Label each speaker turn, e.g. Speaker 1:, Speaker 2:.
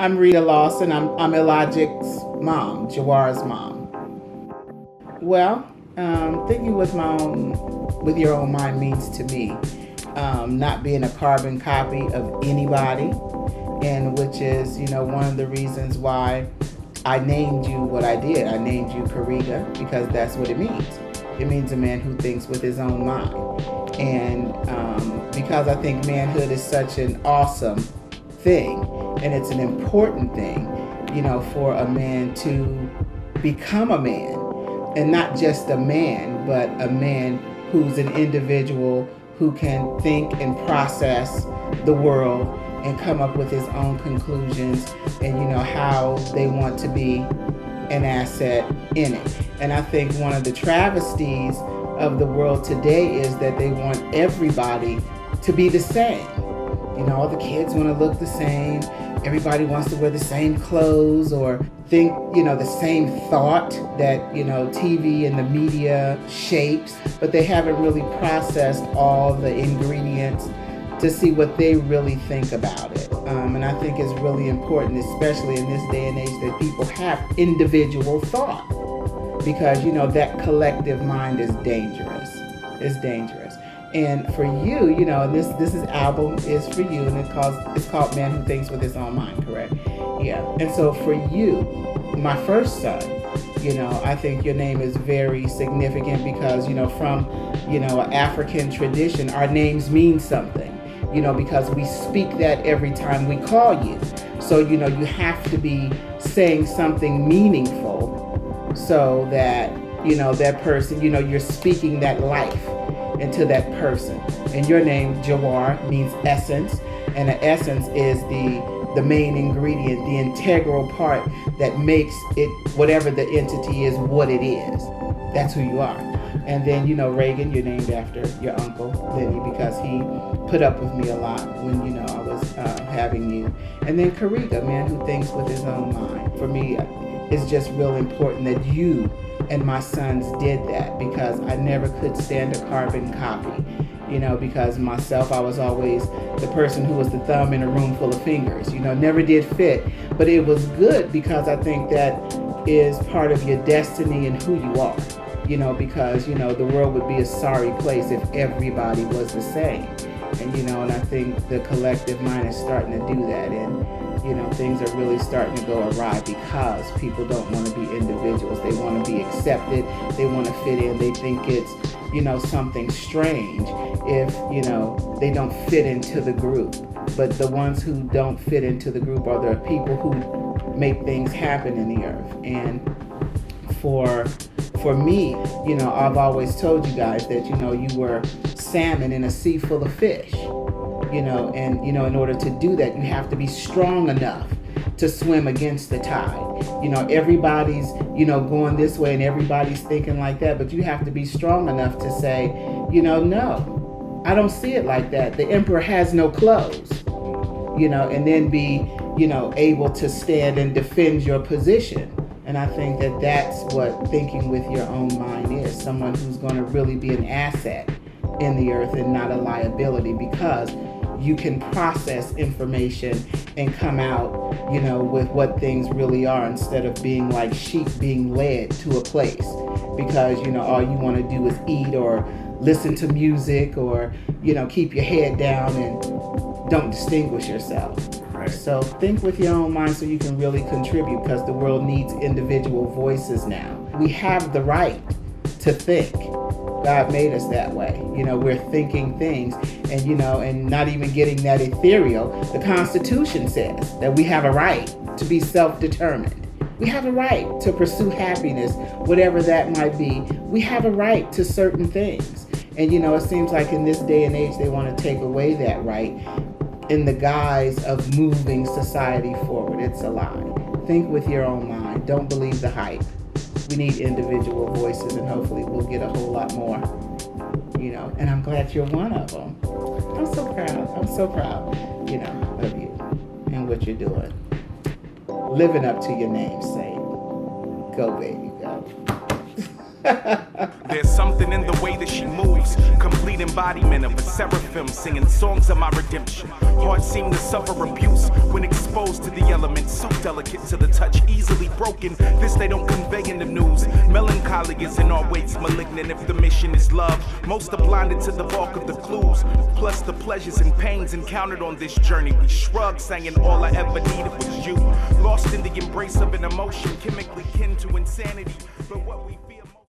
Speaker 1: I'm Rita Lawson. I'm Illogic's mom, Jawar's mom. Well, thinking with your own mind means to me not being a carbon copy of anybody, and which is, one of the reasons why I named you what I did. I named you Kariga because that's what it means. It means a man who thinks with his own mind. And because I think manhood is such an awesome thing, and it's an important thing, for a man to become a man, and not just a man, but a man who's an individual who can think and process the world and come up with his own conclusions and how they want to be an asset in it. And I think one of the travesties of the world today is that they want everybody to be the same. All the kids want to look the same. Everybody wants to wear the same clothes or think, the same thought that, TV and the media shapes, but they haven't really processed all the ingredients to see what they really think about it. And I think it's really important, especially in this day and age, that people have individual thought, because, that collective mind is dangerous. It's dangerous. And for you, and this album is for you, and it's called Man Who Thinks with His Own Mind, correct? Yeah. And so for you, my first son, I think your name is very significant because, from, an African tradition, our names mean something, because we speak that every time we call you. So, you have to be saying something meaningful so that, that person, you're speaking that life into that person. And your name, Jawar, means essence, and the essence is the main ingredient, the integral part that makes it, whatever the entity is, what it is. That's who you are. And then, Reagan, you're named after your uncle, Lenny, because he put up with me a lot when, I was having you. And then Kariga, man who thinks with his own mind. For me, it's just real important that you and my sons did that, because I never could stand a carbon copy, because myself, I was always the person who was the thumb in a room full of fingers, never did fit, but it was good because I think that is part of your destiny and who you are, because, the world would be a sorry place if everybody was the same. And, and I think the collective mind is starting to do that. And, things are really starting to go awry because people don't want to be individuals. They want to be accepted. They want to fit in. They think it's, something strange if, they don't fit into the group. But the ones who don't fit into the group are the people who make things happen in the earth. And for me, I've always told you guys that, you were salmon in a sea full of fish. And, in order to do that, you have to be strong enough to swim against the tide. Everybody's, going this way and everybody's thinking like that, but you have to be strong enough to say, no, I don't see it like that. The emperor has no clothes, and then be, able to stand and defend your position. And I think that that's what thinking with your own mind is, someone who's going to really be an asset in the earth and not a liability, because you can process information and come out, with what things really are, instead of being like sheep being led to a place, because, all you want to do is eat or listen to music or, keep your head down and don't distinguish yourself.
Speaker 2: Right.
Speaker 1: So think with your own mind so you can really contribute, because the world needs individual voices now. We have the right to think. God made us that way. We're thinking things, and, and not even getting that ethereal. The Constitution says that we have a right to be self-determined. We have a right to pursue happiness, whatever that might be. We have a right to certain things. And, it seems like in this day and age, they want to take away that right in the guise of moving society forward. It's a lie. Think with your own mind. Don't believe the hype. We need individual voices, and hopefully we'll get a whole lot more, and I'm glad you're one of them. I'm so proud, of you and what you're doing. Living up to your namesake. Go, baby, go.
Speaker 2: There's something in the way that she moves, complete embodiment of a seraphim singing songs of my redemption. Hearts seem to suffer abuse when exposed to the elements, so delicate to the touch, easily broken. This they don't convey in the news. Melancholy is in our ways malignant if the mission is love. Most are blinded to the bulk of the clues, plus the pleasures and pains encountered on this journey. We shrugged, saying all I ever needed was you. Lost in the embrace of an emotion chemically kin to insanity, but what we